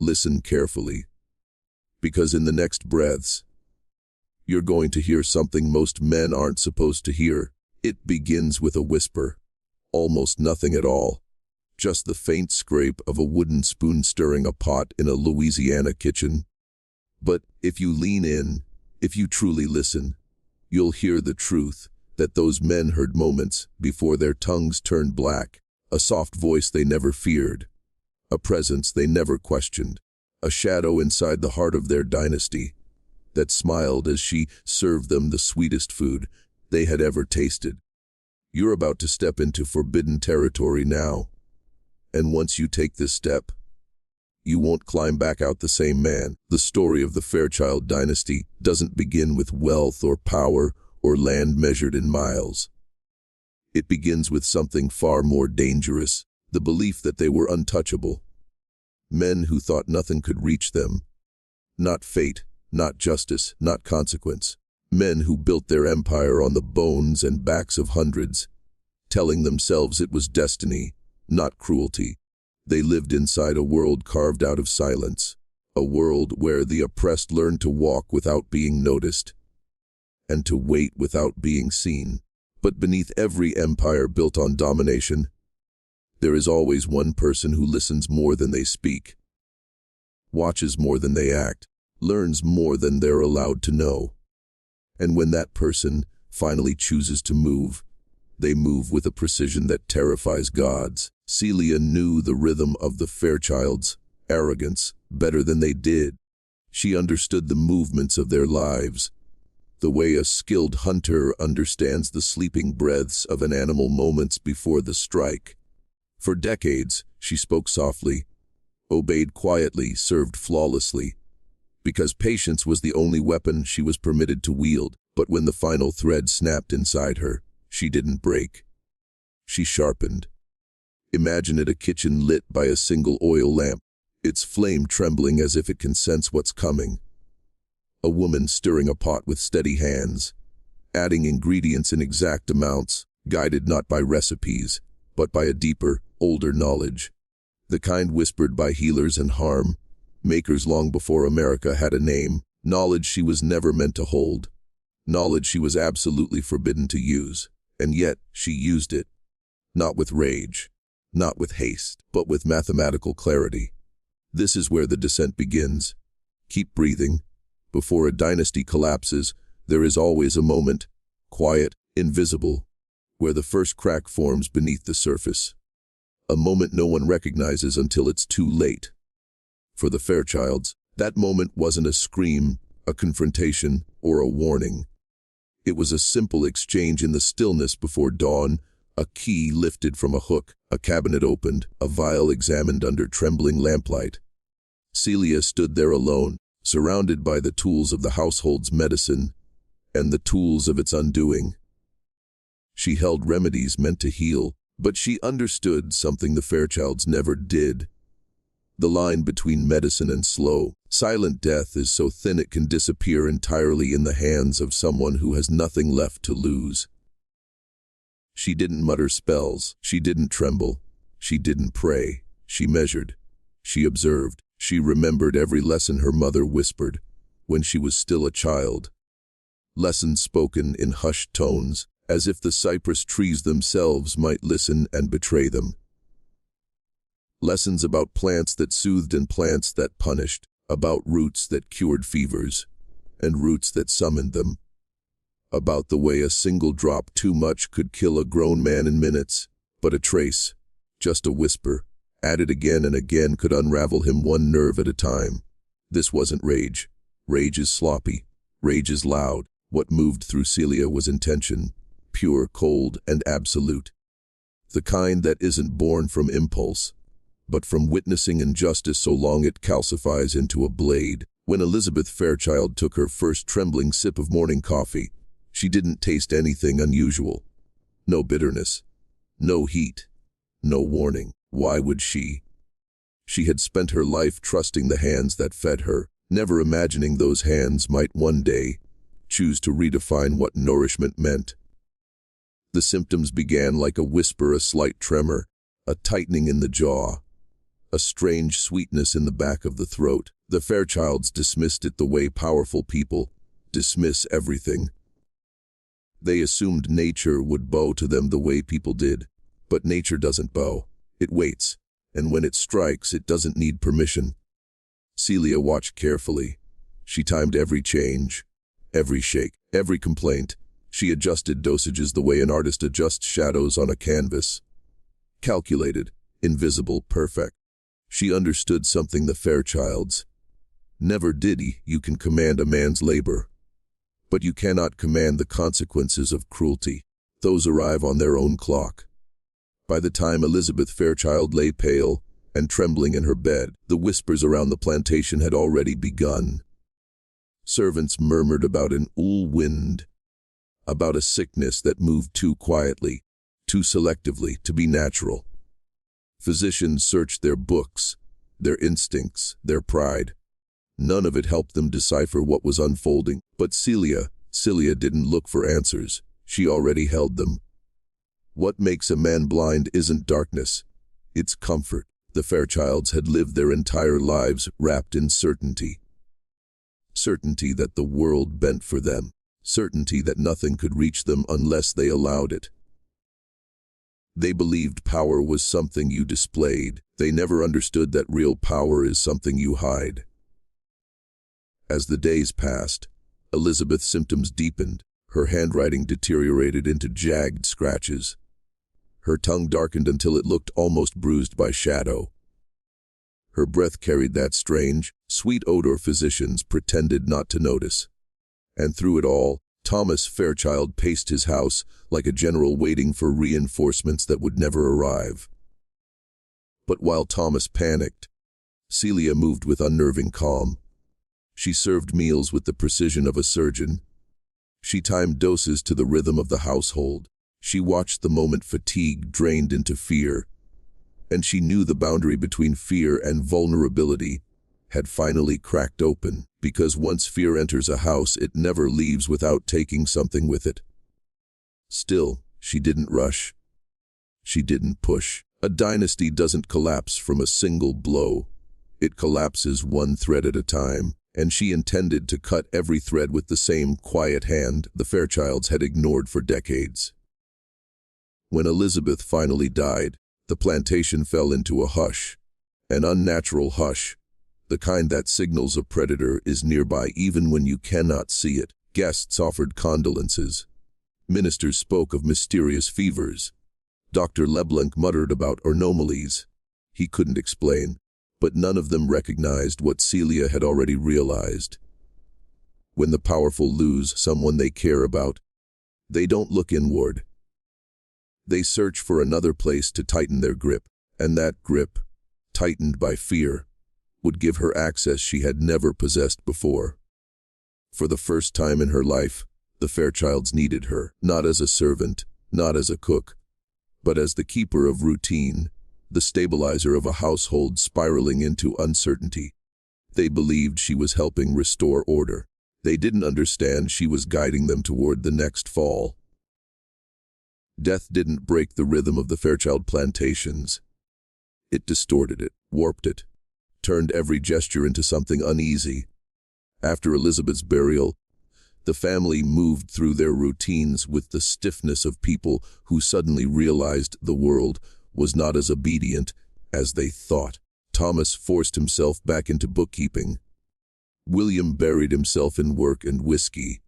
Listen carefully, because in the next breaths, you're going to hear something most men aren't supposed to hear. It begins with a whisper, almost nothing at all, just the faint scrape of a wooden spoon stirring a pot in a Louisiana kitchen. But if you lean in, if you truly listen, you'll hear the truth that those men heard moments before their tongues turned black, a soft voice they never feared, a presence they never questioned, a shadow inside the heart of their dynasty that smiled as she served them the sweetest food they had ever tasted. You're about to step into forbidden territory now, and once you take this step, you won't climb back out the same man. The story of the Fairchild dynasty doesn't begin with wealth or power or land measured in miles. It begins with something far more dangerous, the belief that they were untouchable. Men who thought nothing could reach them. Not fate, not justice, not consequence. Men who built their empire on the bones and backs of hundreds, telling themselves it was destiny, not cruelty. They lived inside a world carved out of silence, a world where the oppressed learned to walk without being noticed, and to wait without being seen. But beneath every empire built on domination, there is always one person who listens more than they speak, watches more than they act, learns more than they're allowed to know. And when that person finally chooses to move, they move with a precision that terrifies gods. Celia knew the rhythm of the Fairchild's arrogance better than they did. She understood the movements of their lives, the way a skilled hunter understands the sleeping breaths of an animal moments before the strike. For decades, she spoke softly, obeyed quietly, served flawlessly, because patience was the only weapon she was permitted to wield. But when the final thread snapped inside her, she didn't break. She sharpened. Imagine it a kitchen lit by a single oil lamp, its flame trembling as if it can sense what's coming. A woman stirring a pot with steady hands, adding ingredients in exact amounts, guided not by recipes, but by a deeper, older knowledge. The kind whispered by healers and harm makers long before America had a name, knowledge she was never meant to hold, knowledge she was absolutely forbidden to use, and yet she used it, not with rage, not with haste, but with mathematical clarity. This is where the descent begins. Keep breathing. Before a dynasty collapses, there is always a moment, quiet, invisible, where the first crack forms beneath the surface. A moment no one recognizes until it's too late. For the Fairchilds, that moment wasn't a scream, a confrontation, or a warning. It was a simple exchange in the stillness before dawn, a key lifted from a hook, a cabinet opened, a vial examined under trembling lamplight. Celia stood there alone, surrounded by the tools of the household's medicine and the tools of its undoing. She held remedies meant to heal, but she understood something the Fairchilds never did. The line between medicine and slow, silent death is so thin it can disappear entirely in the hands of someone who has nothing left to lose. She didn't mutter spells, she didn't tremble, she didn't pray, she measured, she observed, she remembered every lesson her mother whispered when she was still a child. Lessons spoken in hushed tones, as if the cypress trees themselves might listen and betray them. Lessons about plants that soothed and plants that punished, about roots that cured fevers, and roots that summoned them. About the way a single drop too much could kill a grown man in minutes, but a trace, just a whisper, added again and again could unravel him one nerve at a time. This wasn't rage. Rage is sloppy. Rage is loud. What moved through Celia was intention, pure, cold, and absolute. The kind that isn't born from impulse, but from witnessing injustice so long it calcifies into a blade. When Elizabeth Fairchild took her first trembling sip of morning coffee, she didn't taste anything unusual. No bitterness, no heat, no warning. Why would she? She had spent her life trusting the hands that fed her, never imagining those hands might one day choose to redefine what nourishment meant. The symptoms began like a whisper, a slight tremor, a tightening in the jaw, a strange sweetness in the back of the throat. The Fairchilds dismissed it the way powerful people dismiss everything. They assumed nature would bow to them the way people did, but nature doesn't bow. It waits, and when it strikes, it doesn't need permission. Celia watched carefully. She timed every change, every shake, every complaint. She adjusted dosages the way an artist adjusts shadows on a canvas. Calculated, invisible, perfect. She understood something the Fairchilds never did. You can command a man's labor, but you cannot command the consequences of cruelty. Those arrive on their own clock. By the time Elizabeth Fairchild lay pale and trembling in her bed, the whispers around the plantation had already begun. Servants murmured about an ill wind, about a sickness that moved too quietly, too selectively to be natural. Physicians searched their books, their instincts, their pride. None of it helped them decipher what was unfolding. But Celia didn't look for answers. She already held them. What makes a man blind isn't darkness, it's comfort. The Fairchilds had lived their entire lives wrapped in certainty. Certainty that the world bent for them. Certainty that nothing could reach them unless they allowed it. They believed power was something you displayed. They never understood that real power is something you hide. As the days passed, Elizabeth's symptoms deepened. Her handwriting deteriorated into jagged scratches. Her tongue darkened until it looked almost bruised by shadow. Her breath carried that strange, sweet odor physicians pretended not to notice. And through it all, Thomas Fairchild paced his house like a general waiting for reinforcements that would never arrive. But while Thomas panicked, Celia moved with unnerving calm. She served meals with the precision of a surgeon. She timed doses to the rhythm of the household. She watched the moment fatigue drained into fear, and she knew the boundary between fear and vulnerability had finally cracked open, because once fear enters a house, it never leaves without taking something with it. Still, she didn't rush. She didn't push. A dynasty doesn't collapse from a single blow. It collapses one thread at a time, and she intended to cut every thread with the same quiet hand the Fairchilds had ignored for decades. When Elizabeth finally died, the plantation fell into a hush, an unnatural hush, the kind that signals a predator is nearby even when you cannot see it. Guests offered condolences. Ministers spoke of mysterious fevers. Dr. Leblanc muttered about anomalies he couldn't explain, but none of them recognized what Celia had already realized. When the powerful lose someone they care about, they don't look inward. They search for another place to tighten their grip, and that grip, tightened by fear, would give her access she had never possessed before. For the first time in her life, the Fairchilds needed her, not as a servant, not as a cook, but as the keeper of routine, the stabilizer of a household spiraling into uncertainty. They believed she was helping restore order. They didn't understand she was guiding them toward the next fall. Death didn't break the rhythm of the Fairchild plantations. It distorted it, warped it, turned every gesture into something uneasy. After Elizabeth's burial, the family moved through their routines with the stiffness of people who suddenly realized the world was not as obedient as they thought. Thomas forced himself back into bookkeeping. William buried himself in work and whiskey,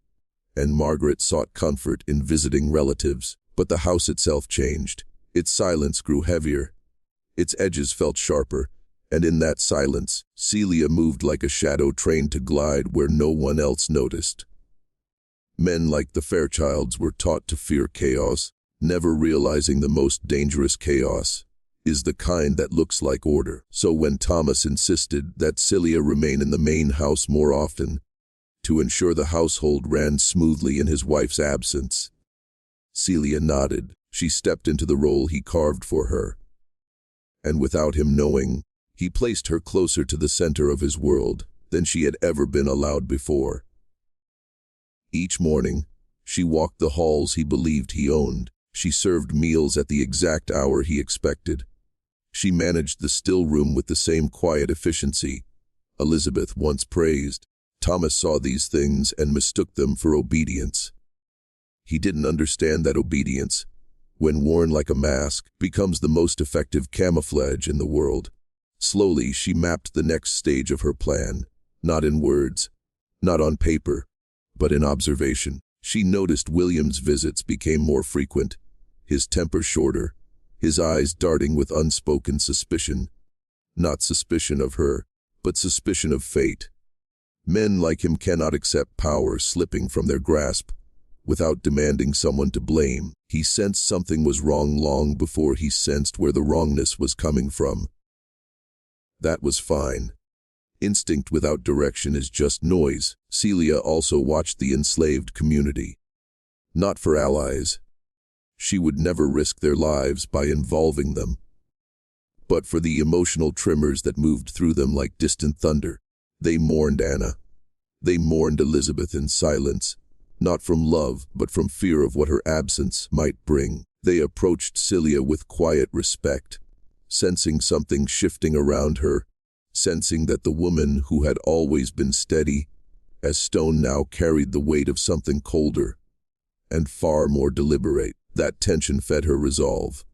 and Margaret sought comfort in visiting relatives. But the house itself changed. Its silence grew heavier. Its edges felt sharper, and in that silence, Celia moved like a shadow trained to glide where no one else noticed. Men like the Fairchilds were taught to fear chaos, never realizing the most dangerous chaos is the kind that looks like order. So when Thomas insisted that Celia remain in the main house more often, to ensure the household ran smoothly in his wife's absence, Celia nodded. She stepped into the role he carved for her. And without him knowing, he placed her closer to the center of his world than she had ever been allowed before. Each morning, she walked the halls he believed he owned. She served meals at the exact hour he expected. She managed the still room with the same quiet efficiency Elizabeth once praised. Thomas saw these things and mistook them for obedience. He didn't understand that obedience, when worn like a mask, becomes the most effective camouflage in the world. Slowly, she mapped the next stage of her plan, not in words, not on paper, but in observation. She noticed William's visits became more frequent, his temper shorter, his eyes darting with unspoken suspicion. Not suspicion of her, but suspicion of fate. Men like him cannot accept power slipping from their grasp without demanding someone to blame. He sensed something was wrong long before he sensed where the wrongness was coming from. That was fine. Instinct without direction is just noise. Celia also watched the enslaved community. Not for allies. She would never risk their lives by involving them. But for the emotional tremors that moved through them like distant thunder. They mourned Anna. They mourned Elizabeth in silence, not from love, but from fear of what her absence might bring. They approached Celia with quiet respect, sensing something shifting around her, sensing that the woman who had always been steady as stone now carried the weight of something colder and far more deliberate. That tension fed her resolve.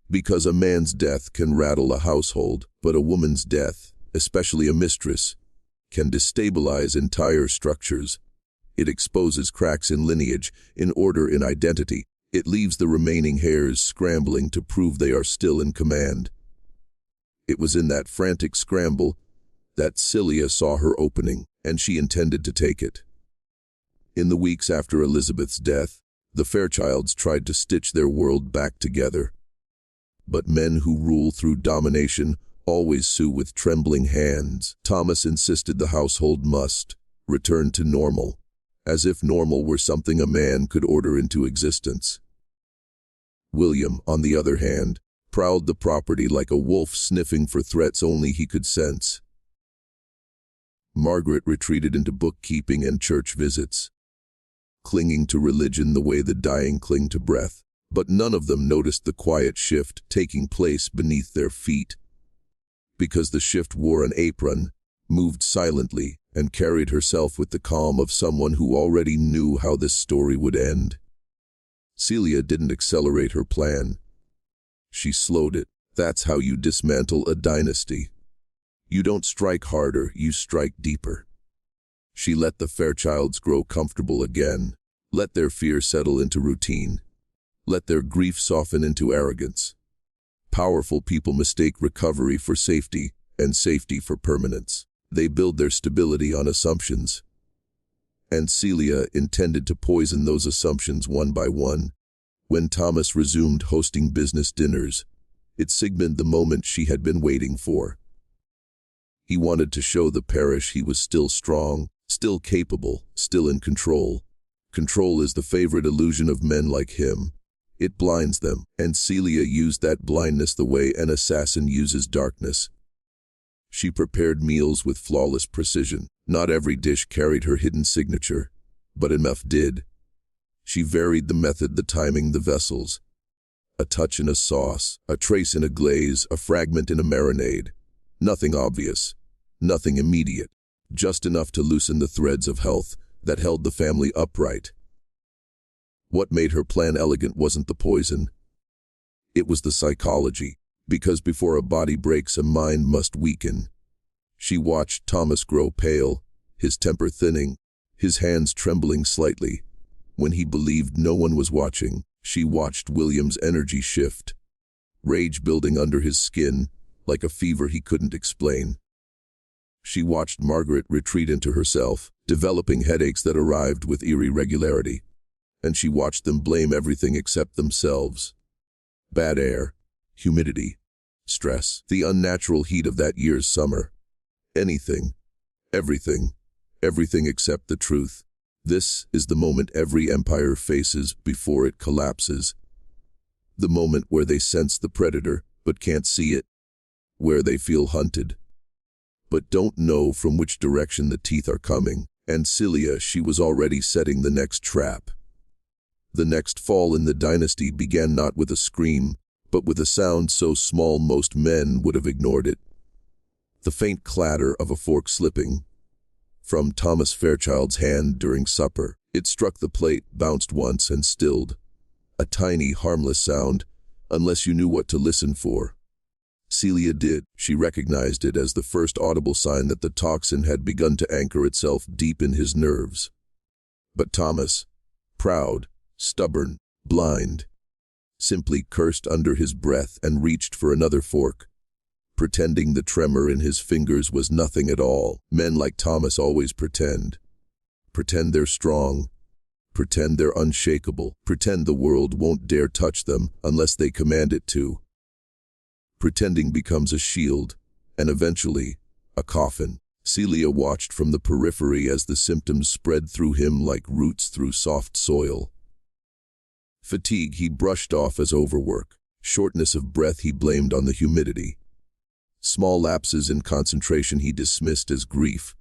Because a man's death can rattle a household, but a woman's death, especially a mistress, can destabilize entire structures. It exposes cracks in lineage, in order, in identity. It leaves the remaining heirs scrambling to prove they are still in command. It was in that frantic scramble that Celia saw her opening, and she intended to take it. In the weeks after Elizabeth's death, the Fairchilds tried to stitch their world back together. But men who rule through domination always sue with trembling hands. Thomas insisted the household must return to normal, as if normal were something a man could order into existence. William, on the other hand, prowled the property like a wolf sniffing for threats only he could sense. Margaret retreated into bookkeeping and church visits, clinging to religion the way the dying cling to breath. But none of them noticed the quiet shift taking place beneath their feet. Because the shift wore an apron, moved silently, and carried herself with the calm of someone who already knew how this story would end. Celia didn't accelerate her plan. She slowed it. That's how you dismantle a dynasty. You don't strike harder, you strike deeper. She let the Fairchilds grow comfortable again, let their fear settle into routine. Let their grief soften into arrogance. Powerful people mistake recovery for safety, and safety for permanence. They build their stability on assumptions. And Celia intended to poison those assumptions one by one. When Thomas resumed hosting business dinners, it signaled the moment she had been waiting for. He wanted to show the parish he was still strong, still capable, still in control. Control is the favorite illusion of men like him. It blinds them, and Celia used that blindness the way an assassin uses darkness. She prepared meals with flawless precision. Not every dish carried her hidden signature, but enough did. She varied the method, the timing, the vessels. A touch in a sauce, a trace in a glaze, a fragment in a marinade. Nothing obvious, nothing immediate, just enough to loosen the threads of health that held the family upright. What made her plan elegant wasn't the poison. It was the psychology, because before a body breaks, a mind must weaken. She watched Thomas grow pale, his temper thinning, his hands trembling slightly. When he believed no one was watching, she watched William's energy shift, rage building under his skin, like a fever he couldn't explain. She watched Margaret retreat into herself, developing headaches that arrived with eerie regularity. And she watched them blame everything except themselves. Bad air, humidity, stress, the unnatural heat of that year's summer. Anything, everything except the truth. This is the moment every empire faces before it collapses. The moment where they sense the predator, but can't see it. Where they feel hunted, but don't know from which direction the teeth are coming. And Celia, she was already setting the next trap. The next fall in the dynasty began not with a scream, but with a sound so small most men would have ignored it. The faint clatter of a fork slipping from Thomas Fairchild's hand during supper. It struck the plate, bounced once, and stilled. A tiny, harmless sound, unless you knew what to listen for. Celia did. She recognized it as the first audible sign that the toxin had begun to anchor itself deep in his nerves. But Thomas, proud, stubborn, blind, simply cursed under his breath and reached for another fork, pretending the tremor in his fingers was nothing at all. Men like Thomas always pretend. Pretend they're strong. Pretend they're unshakable. Pretend the world won't dare touch them unless they command it to. Pretending becomes a shield, and eventually, a coffin. Celia watched from the periphery as the symptoms spread through him like roots through soft soil. Fatigue he brushed off as overwork. Shortness of breath he blamed on the humidity. Small lapses in concentration he dismissed as grief.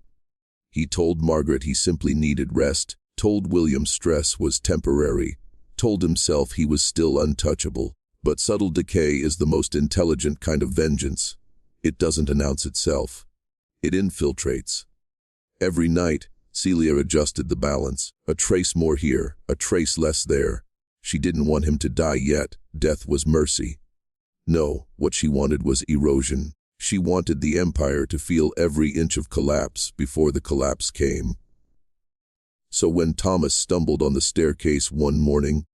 He told Margaret he simply needed rest, told William stress was temporary, told himself he was still untouchable. But subtle decay is the most intelligent kind of vengeance. It doesn't announce itself. It infiltrates. Every night, Celia adjusted the balance. A trace more here, a trace less there. She didn't want him to die yet. Death was mercy. No, what she wanted was erosion. She wanted the Empire to feel every inch of collapse before the collapse came. So when Thomas stumbled on the staircase one morning,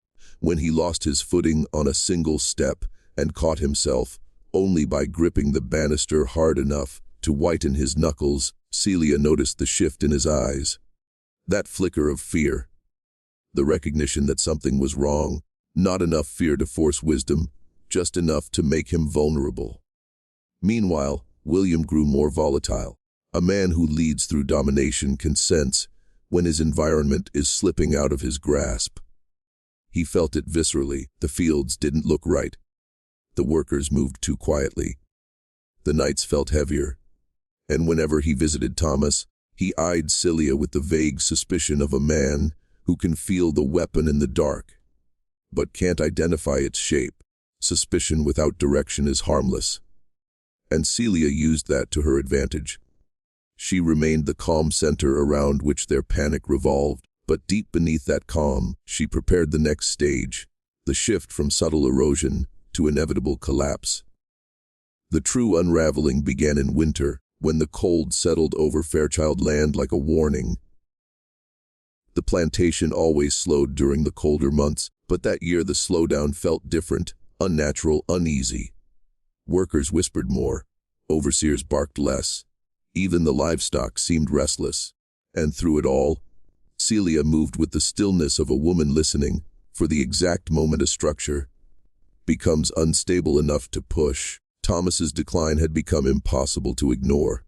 when he lost his footing on a single step and caught himself only by gripping the banister hard enough to whiten his knuckles, Celia noticed the shift in his eyes. That flicker of fear. The recognition that something was wrong. Not enough fear to force wisdom, just enough to make him vulnerable. Meanwhile, William grew more volatile. A man who leads through domination can sense when his environment is slipping out of his grasp. He felt it viscerally. The fields didn't look right. The workers moved too quietly. The nights felt heavier. And whenever he visited Thomas, he eyed Celia with the vague suspicion of a man who can feel the weapon in the dark, but can't identify its shape. Suspicion without direction is harmless. And Celia used that to her advantage. She remained the calm center around which their panic revolved. But deep beneath that calm, she prepared the next stage, the shift from subtle erosion to inevitable collapse. The true unraveling began in winter, when the cold settled over Fairchild land like a warning. The plantation always slowed during the colder months, but that year the slowdown felt different, unnatural, uneasy. Workers whispered more. Overseers barked less. Even the livestock seemed restless. And through it all, Celia moved with the stillness of a woman listening for the exact moment a structure becomes unstable enough to push. Thomas's decline had become impossible to ignore.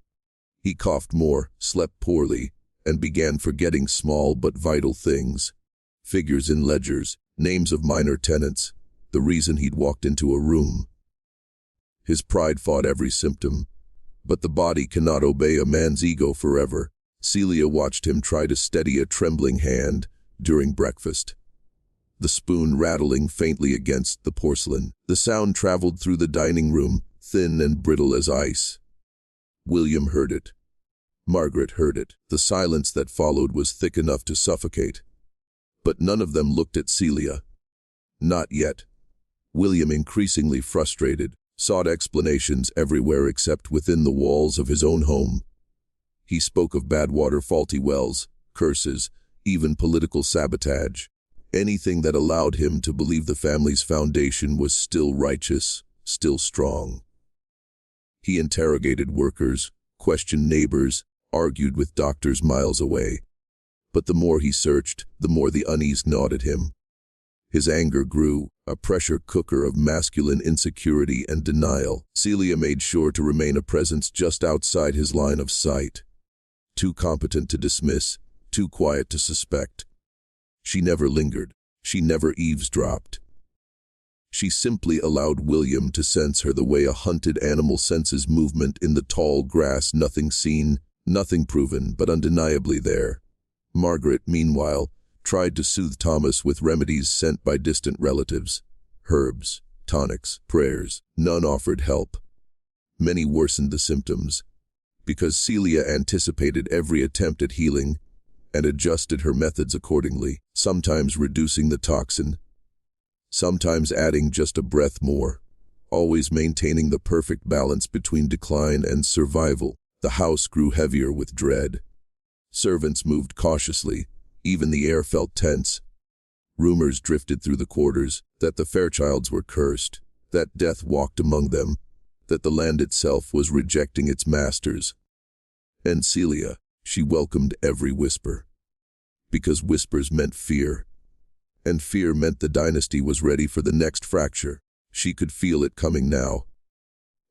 He coughed more, slept poorly, and began forgetting small but vital things. Figures in ledgers, names of minor tenants, the reason he'd walked into a room. His pride fought every symptom, but the body cannot obey a man's ego forever. Celia watched him try to steady a trembling hand during breakfast. The spoon rattling faintly against the porcelain. The sound traveled through the dining room, thin and brittle as ice. William heard it. Margaret heard it. The silence that followed was thick enough to suffocate. But none of them looked at Celia. Not yet. William, increasingly frustrated, sought explanations everywhere except within the walls of his own home. He spoke of bad water, faulty wells, curses, even political sabotage. Anything that allowed him to believe the family's foundation was still righteous, still strong. He interrogated workers, questioned neighbors, argued with doctors miles away. But the more he searched, the more the unease gnawed at him. His anger grew, a pressure cooker of masculine insecurity and denial. Celia made sure to remain a presence just outside his line of sight. Too competent to dismiss, too quiet to suspect. She never lingered. She never eavesdropped. She simply allowed William to sense her the way a hunted animal senses movement in the tall grass, nothing seen, nothing proven, but undeniably there. Margaret, meanwhile, tried to soothe Thomas with remedies sent by distant relatives. Herbs, tonics, prayers. None offered help. Many worsened the symptoms, because Celia anticipated every attempt at healing and adjusted her methods accordingly, sometimes reducing the toxin, sometimes adding just a breath more, always maintaining the perfect balance between decline and survival. The house grew heavier with dread. Servants moved cautiously. Even the air felt tense. Rumors drifted through the quarters that the Fairchilds were cursed, that death walked among them, that the land itself was rejecting its masters. And Celia, she welcomed every whisper, because whispers meant fear, and fear meant the dynasty was ready for the next fracture. She could feel it coming now.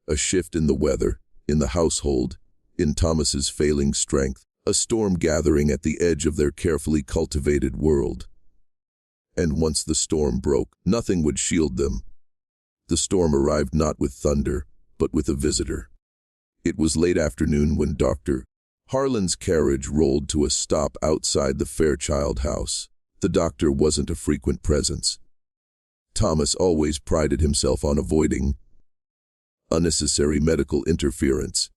A shift in the weather, in the household, in Thomas's failing strength, a storm gathering at the edge of their carefully cultivated world. And once the storm broke, nothing would shield them. The storm arrived not with thunder, but with a visitor. It was late afternoon when Dr. Harlan's carriage rolled to a stop outside the Fairchild house. The doctor wasn't a frequent presence. Thomas always prided himself on avoiding unnecessary medical interference,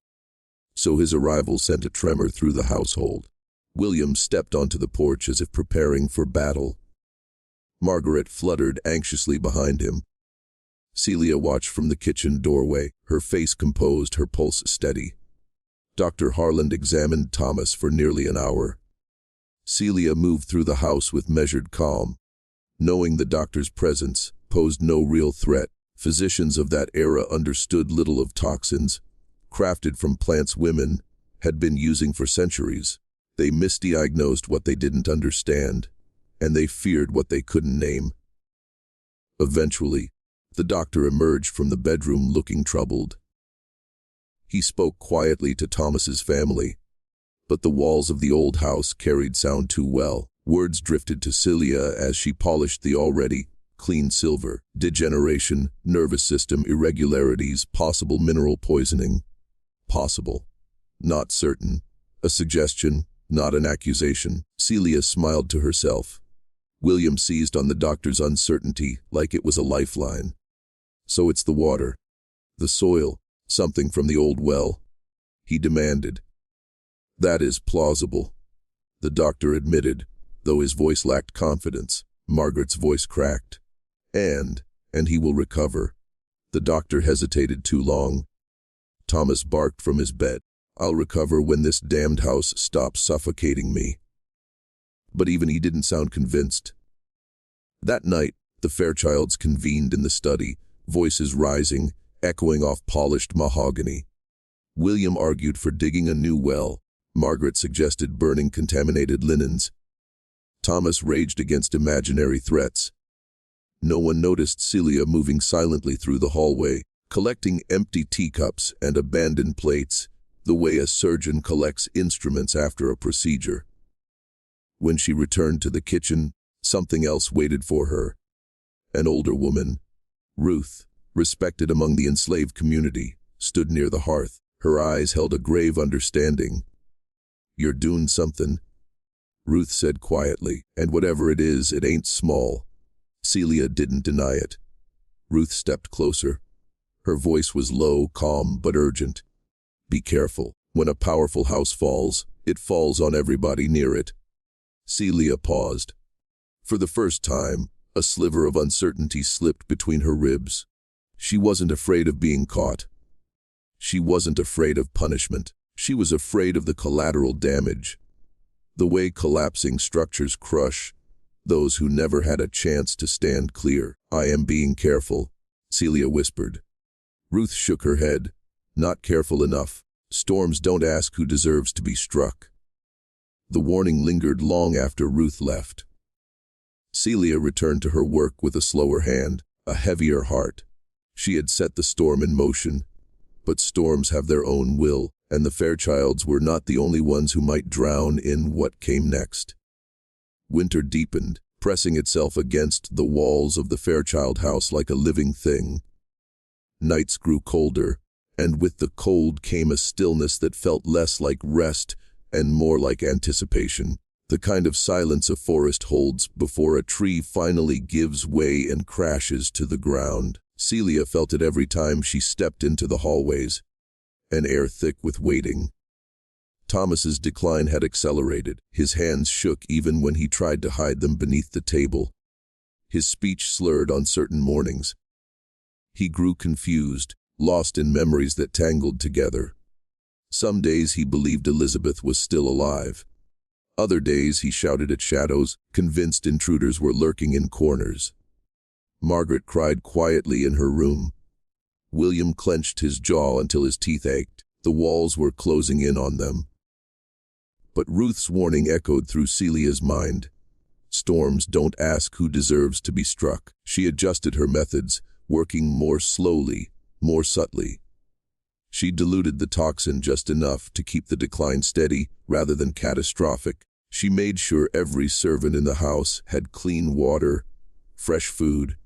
so his arrival sent a tremor through the household. William stepped onto the porch as if preparing for battle. Margaret fluttered anxiously behind him. Celia watched from the kitchen doorway, her face composed, her pulse steady. Dr. Harlan examined Thomas for nearly an hour. Celia moved through the house with measured calm, knowing the doctor's presence posed no real threat. Physicians of that era understood little of toxins, crafted from plants women had been using for centuries. They misdiagnosed what they didn't understand, and they feared what they couldn't name. Eventually, the doctor emerged from the bedroom looking troubled. He spoke quietly to Thomas's family, but the walls of the old house carried sound too well. Words drifted to Celia as she polished the already clean silver. Degeneration, nervous system irregularities, possible mineral poisoning. Possible, not certain. A suggestion, not an accusation. Celia smiled to herself. William seized on the doctor's uncertainty like it was a lifeline. So it's the water, the soil, something from the old well, he demanded. That is plausible, the doctor admitted, though his voice lacked confidence. Margaret's voice cracked. And he will recover. The doctor hesitated too long. Thomas barked from his bed. I'll recover when this damned house stops suffocating me. But even he didn't sound convinced. That night, the Fairchilds convened in the study, voices rising, echoing off polished mahogany. William argued for digging a new well. Margaret suggested burning contaminated linens. Thomas raged against imaginary threats. No one noticed Celia moving silently through the hallway, collecting empty teacups and abandoned plates, the way a surgeon collects instruments after a procedure. When she returned to the kitchen, something else waited for her. An older woman, Ruth, respected among the enslaved community, stood near the hearth. Her eyes held a grave understanding. You're doing something, Ruth said quietly, and whatever it is, it ain't small. Celia didn't deny it. Ruth stepped closer. Her voice was low, calm, but urgent. Be careful. When a powerful house falls, it falls on everybody near it. Celia paused. For the first time, a sliver of uncertainty slipped between her ribs. She wasn't afraid of being caught. She wasn't afraid of punishment. She was afraid of the collateral damage. The way collapsing structures crush those who never had a chance to stand clear. I am being careful, Celia whispered. Ruth shook her head. Not careful enough. Storms don't ask who deserves to be struck. The warning lingered long after Ruth left. Celia returned to her work with a slower hand, a heavier heart. She had set the storm in motion, but storms have their own will, and the Fairchilds were not the only ones who might drown in what came next. Winter deepened, pressing itself against the walls of the Fairchild house like a living thing. Nights grew colder, and with the cold came a stillness that felt less like rest and more like anticipation, the kind of silence a forest holds before a tree finally gives way and crashes to the ground. Celia felt it every time she stepped into the hallways, an air thick with waiting. Thomas's decline had accelerated. His hands shook even when he tried to hide them beneath the table. His speech slurred on certain mornings. He grew confused, lost in memories that tangled together. Some days he believed Elizabeth was still alive. Other days he shouted at shadows, convinced intruders were lurking in corners. Margaret cried quietly in her room. William clenched his jaw until his teeth ached. The walls were closing in on them. But Ruth's warning echoed through Celia's mind. Storms don't ask who deserves to be struck. She adjusted her methods, working more slowly, more subtly. She diluted the toxin just enough to keep the decline steady rather than catastrophic. She made sure every servant in the house had clean water, fresh food,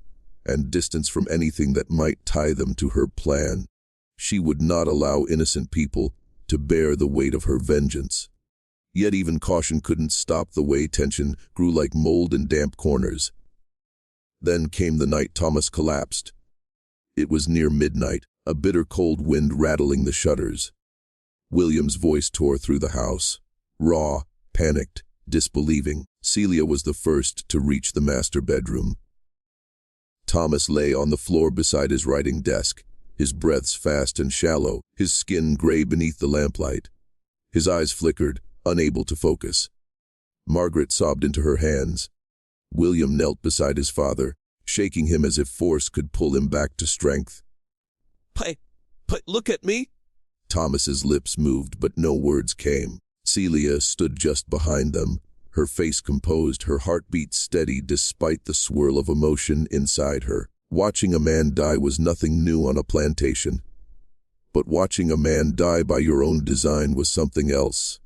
and distance from anything that might tie them to her plan. She would not allow innocent people to bear the weight of her vengeance. Yet even caution couldn't stop the way tension grew like mold in damp corners. Then came the night Thomas collapsed. It was near midnight, a bitter cold wind rattling the shutters. William's voice tore through the house, raw, panicked, disbelieving. Celia was the first to reach the master bedroom. Thomas lay on the floor beside his writing desk, his breaths fast and shallow, his skin gray beneath the lamplight. His eyes flickered, unable to focus. Margaret sobbed into her hands. William knelt beside his father, shaking him as if force could pull him back to strength. Look at me!" Thomas's lips moved, but no words came. Celia stood just behind them, her face composed, her heartbeat steady despite the swirl of emotion inside her. Watching a man die was nothing new on a plantation. But watching a man die by your own design was something else.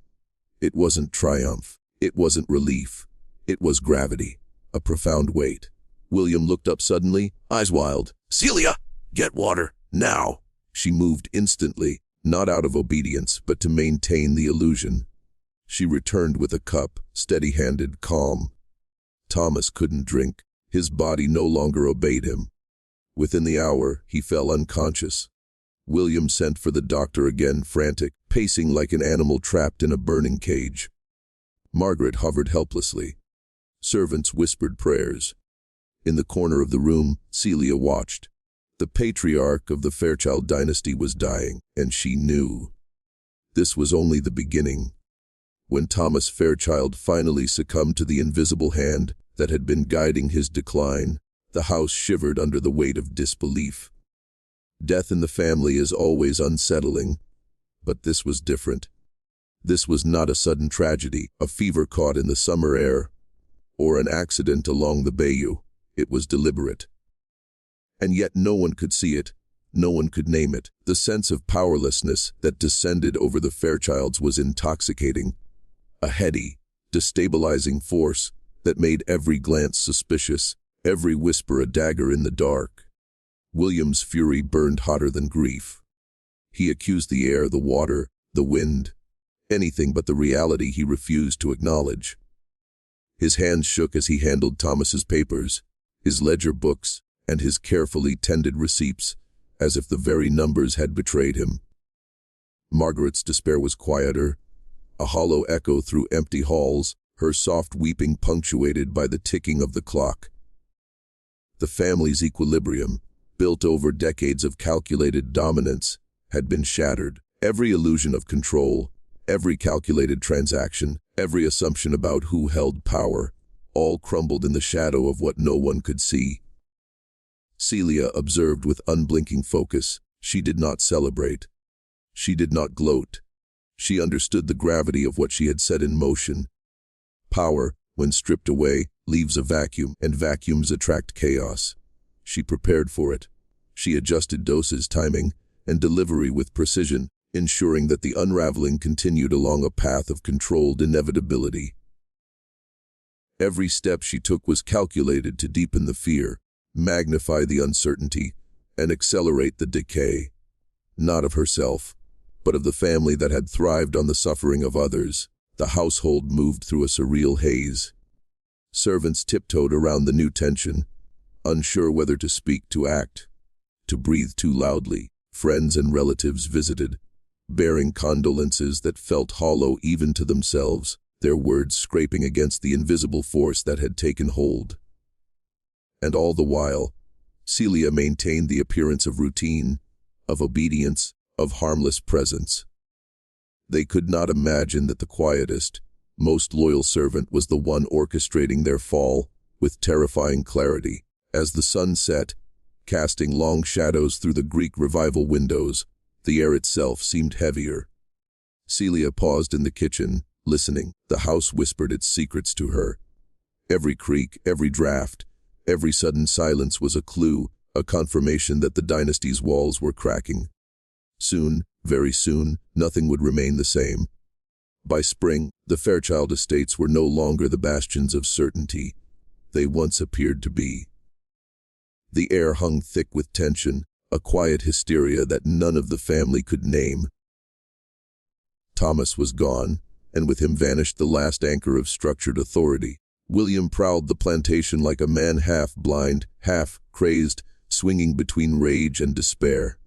It wasn't triumph. It wasn't relief. It was gravity, a profound weight. William looked up suddenly, eyes wild. "Celia, get water, now!" She moved instantly, not out of obedience, but to maintain the illusion. She returned with a cup, steady-handed, calm. Thomas couldn't drink. His body no longer obeyed him. Within the hour, he fell unconscious. William sent for the doctor again, frantic, pacing like an animal trapped in a burning cage. Margaret hovered helplessly. Servants whispered prayers. In the corner of the room, Celia watched. The patriarch of the Fairchild dynasty was dying, and she knew. This was only the beginning. When Thomas Fairchild finally succumbed to the invisible hand that had been guiding his decline, the house shivered under the weight of disbelief. Death in the family is always unsettling, but this was different. This was not a sudden tragedy, a fever caught in the summer air, or an accident along the bayou. It was deliberate. And yet no one could see it, no one could name it. The sense of powerlessness that descended over the Fairchilds was intoxicating, a heady, destabilizing force that made every glance suspicious, every whisper a dagger in the dark. William's fury burned hotter than grief. He accused the air, the water, the wind, anything but the reality he refused to acknowledge. His hands shook as he handled Thomas's papers, his ledger books, and his carefully tended receipts, as if the very numbers had betrayed him. Margaret's despair was quieter, a hollow echo through empty halls, her soft weeping punctuated by the ticking of the clock. The family's equilibrium, built over decades of calculated dominance, had been shattered. Every illusion of control, every calculated transaction, every assumption about who held power, all crumbled in the shadow of what no one could see. Celia observed with unblinking focus. She did not celebrate. She did not gloat. She understood the gravity of what she had set in motion. Power, when stripped away, leaves a vacuum, and vacuums attract chaos. She prepared for it. She adjusted doses, timing, and delivery with precision, ensuring that the unraveling continued along a path of controlled inevitability. Every step she took was calculated to deepen the fear, magnify the uncertainty, and accelerate the decay, not of herself, but of the family that had thrived on the suffering of others. The household moved through a surreal haze. Servants tiptoed around the new tension, unsure whether to speak, to act. to breathe too loudly. Friends and relatives visited, bearing condolences that felt hollow even to themselves, their words scraping against the invisible force that had taken hold. And all the while, Celia maintained the appearance of routine, of obedience, of harmless presence. They could not imagine that the quietest, most loyal servant was the one orchestrating their fall with terrifying clarity. As the sun set, casting long shadows through the Greek revival windows, the air itself seemed heavier. Celia paused in the kitchen, listening. The house whispered its secrets to her. Every creak, every draft, every sudden silence was a clue, a confirmation that the dynasty's walls were cracking. Soon, very soon, nothing would remain the same. By spring, the Fairchild estates were no longer the bastions of certainty they once appeared to be. The air hung thick with tension, a quiet hysteria that none of the family could name. Thomas was gone, and with him vanished the last anchor of structured authority. William prowled the plantation like a man half blind, half crazed, swinging between rage and despair.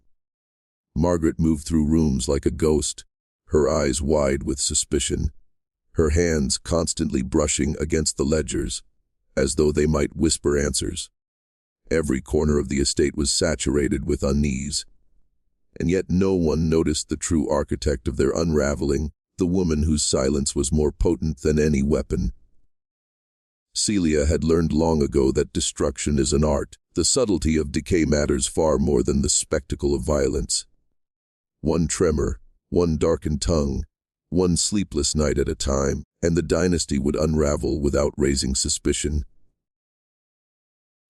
Margaret moved through rooms like a ghost, her eyes wide with suspicion, her hands constantly brushing against the ledgers, as though they might whisper answers. Every corner of the estate was saturated with unease, and yet no one noticed the true architect of their unraveling, the woman whose silence was more potent than any weapon. Celia had learned long ago that destruction is an art. The subtlety of decay matters far more than the spectacle of violence. One tremor, one darkened tongue, one sleepless night at a time, and the dynasty would unravel without raising suspicion.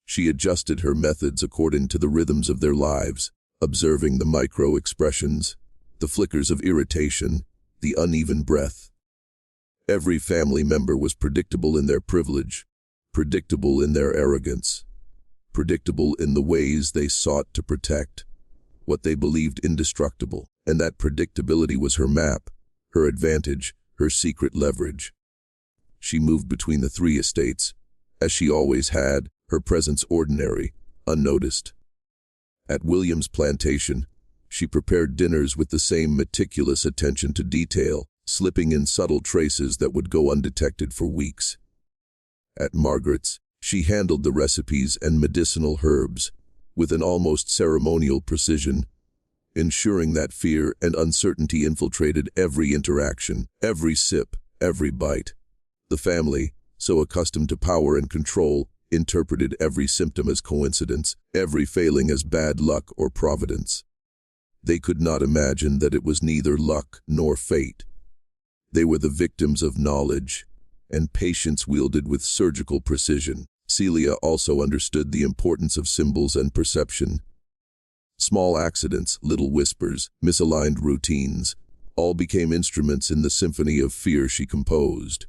She adjusted her methods according to the rhythms of their lives, observing the micro-expressions, the flickers of irritation, the uneven breath. Every family member was predictable in their privilege, predictable in their arrogance, predictable in the ways they sought to protect what they believed indestructible, and that predictability was her map, her advantage, her secret leverage. She moved between the three estates, as she always had, her presence ordinary, unnoticed. At William's plantation, she prepared dinners with the same meticulous attention to detail, slipping in subtle traces that would go undetected for weeks. At Margaret's, she handled the recipes and medicinal herbs with an almost ceremonial precision, ensuring that fear and uncertainty infiltrated every interaction, every sip, every bite. The family, so accustomed to power and control, interpreted every symptom as coincidence, every failing as bad luck or providence. They could not imagine that it was neither luck nor fate. They were the victims of knowledge, and patience wielded with surgical precision. Celia also understood the importance of symbols and perception. Small accidents, little whispers, misaligned routines, all became instruments in the symphony of fear she composed.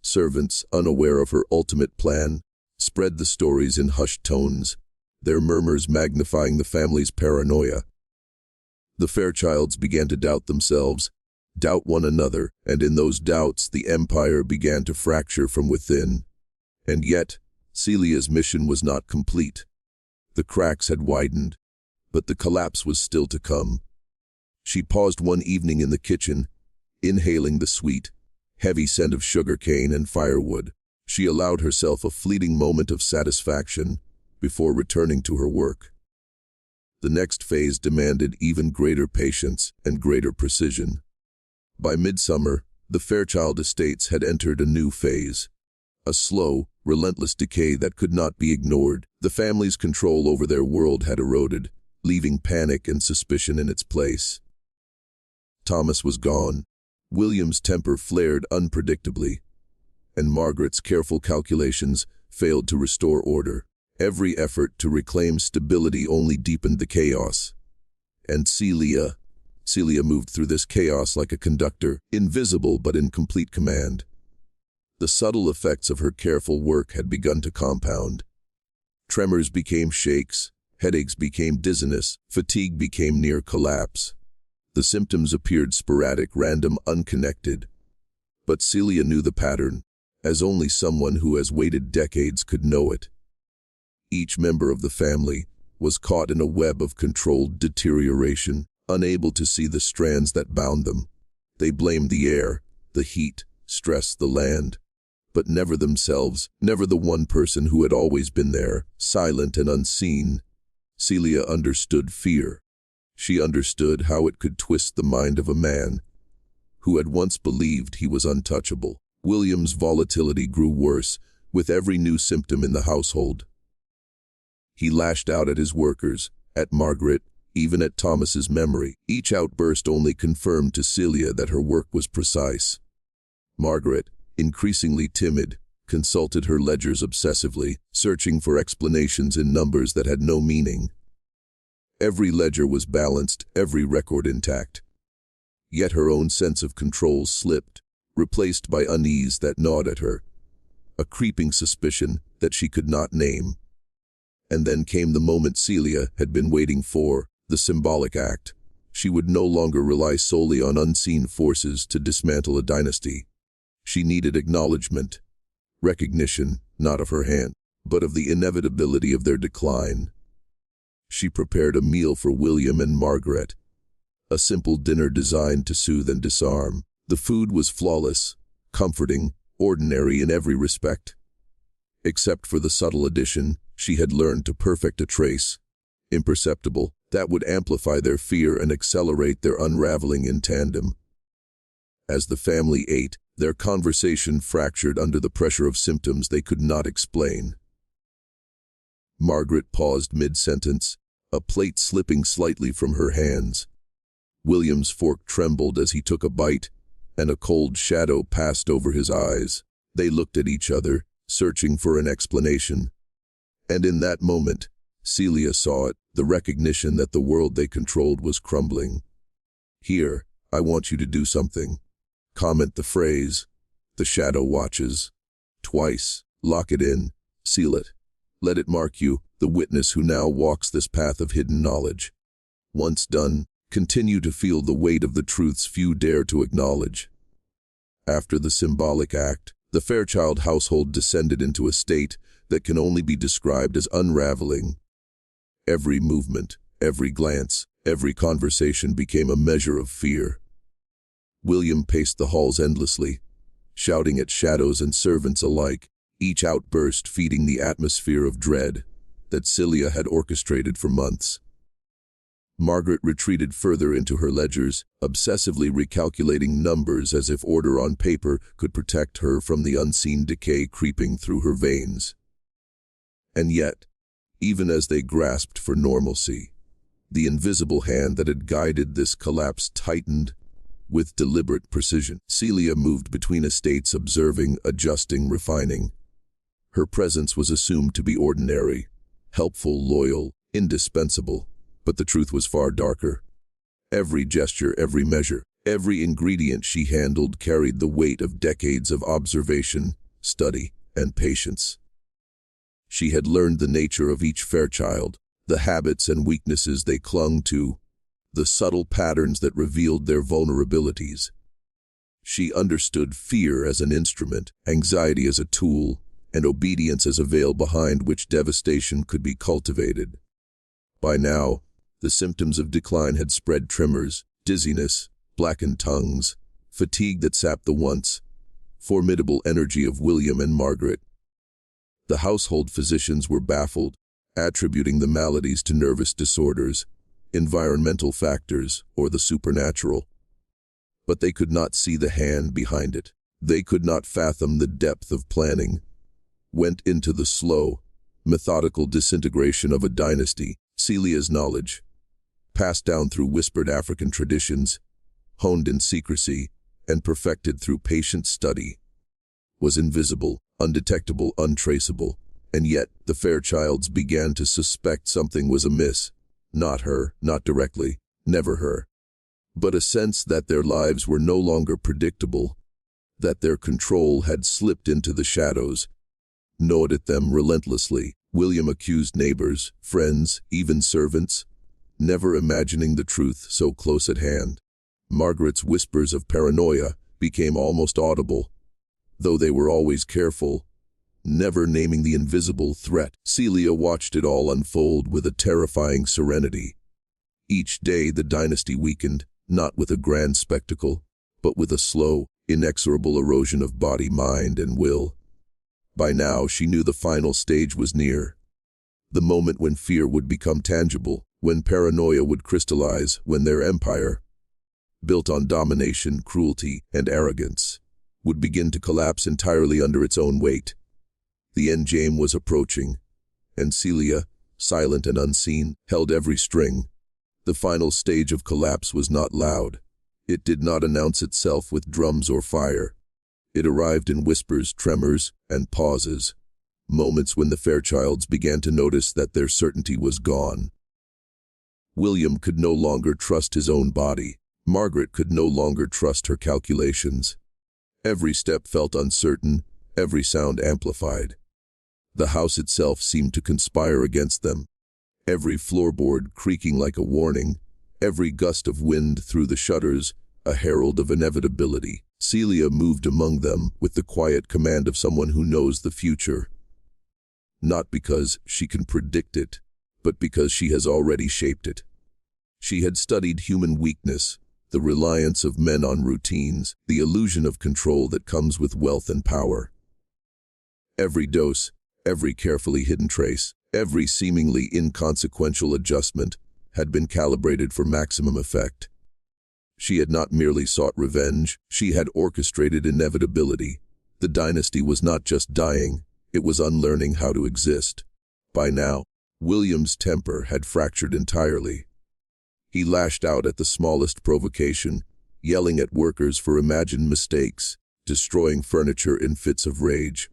Servants, unaware of her ultimate plan, spread the stories in hushed tones, their murmurs magnifying the family's paranoia. The Fairchilds began to doubt themselves, doubt one another, and in those doubts the empire began to fracture from within. And yet, Celia's mission was not complete. The cracks had widened, but the collapse was still to come. She paused one evening in the kitchen, inhaling the sweet, heavy scent of sugarcane and firewood. She allowed herself a fleeting moment of satisfaction before returning to her work. The next phase demanded even greater patience and greater precision. By midsummer, the Fairchild estates had entered a new phase. A slow, relentless decay that could not be ignored. The family's control over their world had eroded, leaving panic and suspicion in its place. Thomas was gone. William's temper flared unpredictably, and Margaret's careful calculations failed to restore order. Every effort to reclaim stability only deepened the chaos. And Celia moved through this chaos like a conductor, invisible but in complete command. The subtle effects of her careful work had begun to compound. Tremors became shakes, headaches became dizziness, fatigue became near collapse. The symptoms appeared sporadic, random, unconnected. But Celia knew the pattern, as only someone who has waited decades could know it. Each member of the family, was caught in a web of controlled deterioration, unable to see the strands that bound them. They blamed the air, the heat, stress, the land, but never themselves, never the one person who had always been there, silent and unseen. Celia understood fear. She understood how it could twist the mind of a man who had once believed he was untouchable. William's volatility grew worse with every new symptom in the household. He lashed out at his workers, at Margaret, even at Thomas's memory. Each outburst only confirmed to Celia that her work was precise. Margaret, increasingly timid, consulted her ledgers obsessively, searching for explanations in numbers that had no meaning. Every ledger was balanced, every record intact. Yet her own sense of control slipped, replaced by unease that gnawed at her, a creeping suspicion that she could not name. And then came the moment Celia had been waiting for, the symbolic act. She would no longer rely solely on unseen forces to dismantle a dynasty. She needed acknowledgement, recognition, not of her hand, but of the inevitability of their decline. She prepared a meal for William and Margaret, a simple dinner designed to soothe and disarm. The food was flawless, comforting, ordinary in every respect. Except for the subtle addition she had learned to perfect a trace, imperceptible, that would amplify their fear and accelerate their unraveling in tandem. As the family ate, their conversation fractured under the pressure of symptoms they could not explain. Margaret paused mid-sentence, a plate slipping slightly from her hands. William's fork trembled as he took a bite, and a cold shadow passed over his eyes. They looked at each other, searching for an explanation. And in that moment, Celia saw it, the recognition that the world they controlled was crumbling. "Here, I want you to do something. Comment the phrase, 'The shadow watches.' Twice. Lock it in. Seal it. Let it mark you, the witness who now walks this path of hidden knowledge. Once done, continue to feel the weight of the truths few dare to acknowledge." After the symbolic act, the Fairchild household descended into a state that can only be described as unraveling. Every movement, every glance, every conversation became a measure of fear. William paced the halls endlessly, shouting at shadows and servants alike, each outburst feeding the atmosphere of dread that Celia had orchestrated for months. Margaret retreated further into her ledgers, obsessively recalculating numbers as if order on paper could protect her from the unseen decay creeping through her veins. And yet, even as they grasped for normalcy, the invisible hand that had guided this collapse tightened with deliberate precision. Celia moved between estates, observing, adjusting, refining. Her presence was assumed to be ordinary, helpful, loyal, indispensable. But the truth was far darker. Every gesture, every measure, every ingredient she handled carried the weight of decades of observation, study, and patience. She had learned the nature of each Fairchild, the habits and weaknesses they clung to, the subtle patterns that revealed their vulnerabilities. She understood fear as an instrument, anxiety as a tool, and obedience as a veil behind which devastation could be cultivated. By now, the symptoms of decline had spread: tremors, dizziness, blackened tongues, fatigue that sapped the once formidable energy of William and Margaret. The household physicians were baffled, attributing the maladies to nervous disorders, environmental factors, or the supernatural. But they could not see the hand behind it. They could not fathom the depth of planning went into the slow, methodical disintegration of a dynasty. Celia's knowledge, passed down through whispered African traditions, honed in secrecy, and perfected through patient study, was invisible, undetectable, untraceable. And yet the Fairchilds began to suspect something was amiss. Not her, not directly, never her. But a sense that their lives were no longer predictable, that their control had slipped into the shadows, gnawed at them relentlessly. William accused neighbors, friends, even servants, never imagining the truth so close at hand. Margaret's whispers of paranoia became almost audible. Though they were always careful, never naming the invisible threat. Celia watched it all unfold with a terrifying serenity. Each day the dynasty weakened, not with a grand spectacle, but with a slow, inexorable erosion of body, mind, and will. By now she knew the final stage was near. The moment when fear would become tangible, when paranoia would crystallize, when their empire, built on domination, cruelty, and arrogance, would begin to collapse entirely under its own weight. The endgame was approaching, and Celia, silent and unseen, held every string. The final stage of collapse was not loud. It did not announce itself with drums or fire. It arrived in whispers, tremors, and pauses, moments when the Fairchilds began to notice that their certainty was gone. William could no longer trust his own body. Margaret could no longer trust her calculations. Every step felt uncertain, every sound amplified. The house itself seemed to conspire against them, every floorboard creaking like a warning, every gust of wind through the shutters a herald of inevitability. Celia moved among them with the quiet command of someone who knows the future. Not because she can predict it, but because she has already shaped it. She had studied human weakness, the reliance of men on routines, the illusion of control that comes with wealth and power. Every dose, every carefully hidden trace, every seemingly inconsequential adjustment had been calibrated for maximum effect. She had not merely sought revenge, she had orchestrated inevitability. The dynasty was not just dying, it was unlearning how to exist. By now, William's temper had fractured entirely. He lashed out at the smallest provocation, yelling at workers for imagined mistakes, destroying furniture in fits of rage.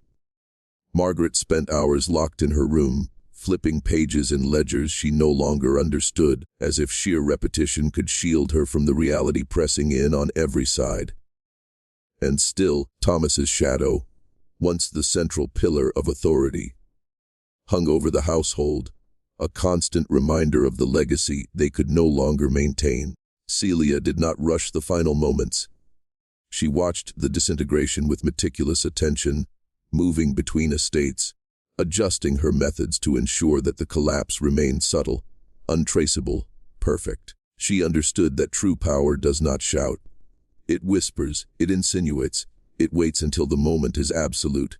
Margaret spent hours locked in her room, flipping pages in ledgers she no longer understood, as if sheer repetition could shield her from the reality pressing in on every side. And still, Thomas's shadow, once the central pillar of authority, hung over the household, a constant reminder of the legacy they could no longer maintain. Celia did not rush the final moments. She watched the disintegration with meticulous attention, moving between estates, adjusting her methods to ensure that the collapse remained subtle, untraceable, perfect. She understood that true power does not shout. It whispers, it insinuates, it waits until the moment is absolute.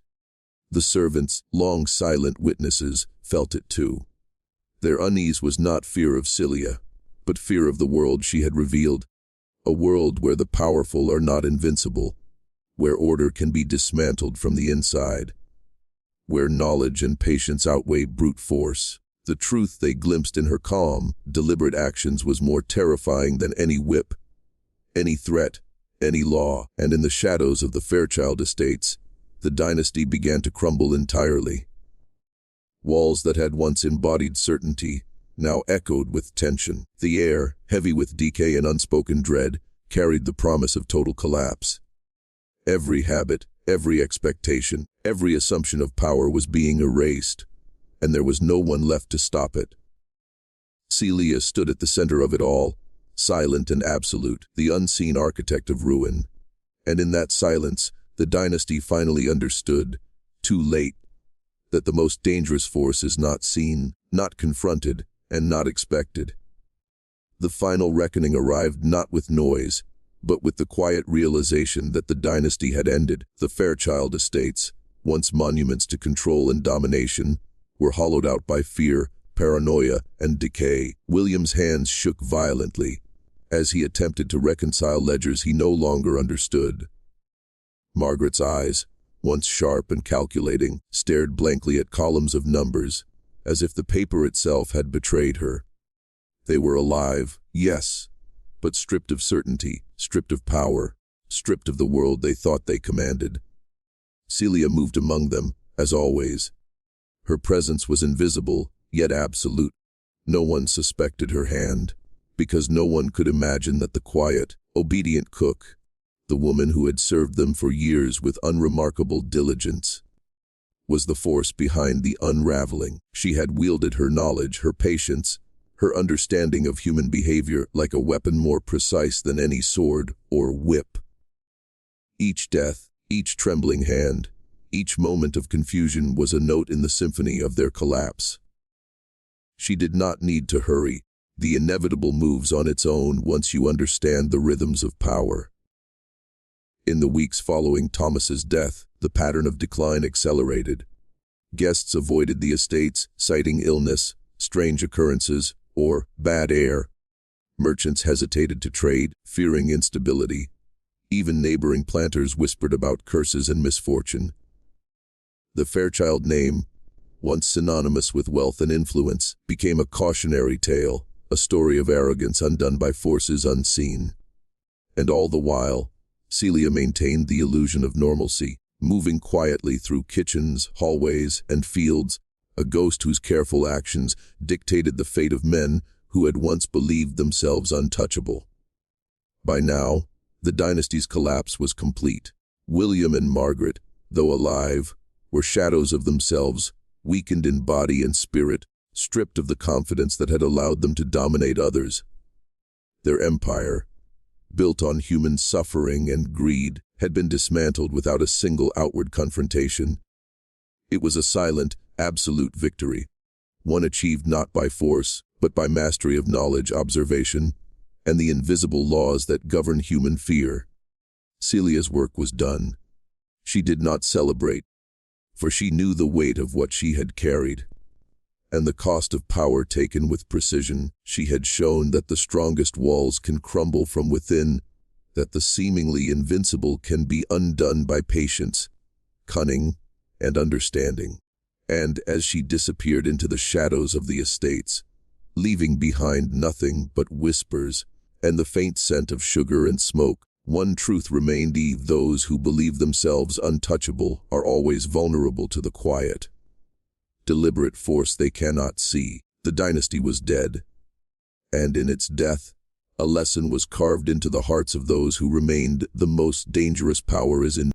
The servants, long silent witnesses, felt it too. Their unease was not fear of Celia, but fear of the world she had revealed, a world where the powerful are not invincible, where order can be dismantled from the inside, where knowledge and patience outweigh brute force. The truth they glimpsed in her calm, deliberate actions was more terrifying than any whip, any threat, any law. And in the shadows of the Fairchild estates, the dynasty began to crumble entirely. Walls that had once embodied certainty now echoed with tension. The air, heavy with decay and unspoken dread, carried the promise of total collapse. Every habit, every expectation, every assumption of power was being erased, and there was no one left to stop it. Celia stood at the center of it all, silent and absolute, the unseen architect of ruin. And in that silence, the dynasty finally understood, too late, that the most dangerous force is not seen, not confronted, and not expected. The final reckoning arrived not with noise, but with the quiet realization that the dynasty had ended. The Fairchild estates, once monuments to control and domination, were hollowed out by fear, paranoia, and decay. William's hands shook violently as he attempted to reconcile ledgers he no longer understood. Margaret's eyes, once sharp and calculating, stared blankly at columns of numbers, as if the paper itself had betrayed her. They were alive, yes, but stripped of certainty, stripped of power, stripped of the world they thought they commanded. Celia moved among them, as always. Her presence was invisible, yet absolute. No one suspected her hand, because no one could imagine that the quiet, obedient cook, the woman who had served them for years with unremarkable diligence, was the force behind the unraveling. She had wielded her knowledge, her patience, her understanding of human behavior like a weapon more precise than any sword or whip. Each death, each trembling hand, Each moment of confusion was a note in the symphony of their collapse. She did not need to hurry. The inevitable moves on its own once you understand the rhythms of power. In the weeks following Thomas's death, the pattern of decline accelerated. Guests avoided the estates, citing illness, strange occurrences, or bad air. Merchants hesitated to trade, fearing instability. Even neighboring planters whispered about curses and misfortune. The Fairchild name, once synonymous with wealth and influence, became a cautionary tale, a story of arrogance undone by forces unseen. And all the while, Celia maintained the illusion of normalcy, moving quietly through kitchens, hallways, and fields, a ghost whose careful actions dictated the fate of men who had once believed themselves untouchable. By now, the dynasty's collapse was complete. William and Margaret, though alive, were shadows of themselves, weakened in body and spirit, stripped of the confidence that had allowed them to dominate others. Their empire, built on human suffering and greed, had been dismantled without a single outward confrontation. It was a silent, absolute victory, one achieved not by force, but by mastery of knowledge, observation, and the invisible laws that govern human fear. Celia's work was done. She did not celebrate, for she knew the weight of what she had carried, and the cost of power taken with precision. She had shown that the strongest walls can crumble from within, that the seemingly invincible can be undone by patience, cunning, and understanding. And as she disappeared into the shadows of the estates, leaving behind nothing but whispers and the faint scent of sugar and smoke, one truth remained: those who believe themselves untouchable are always vulnerable to the quiet, deliberate force they cannot see. The dynasty was dead, and in its death, a lesson was carved into the hearts of those who remained: the most dangerous power is in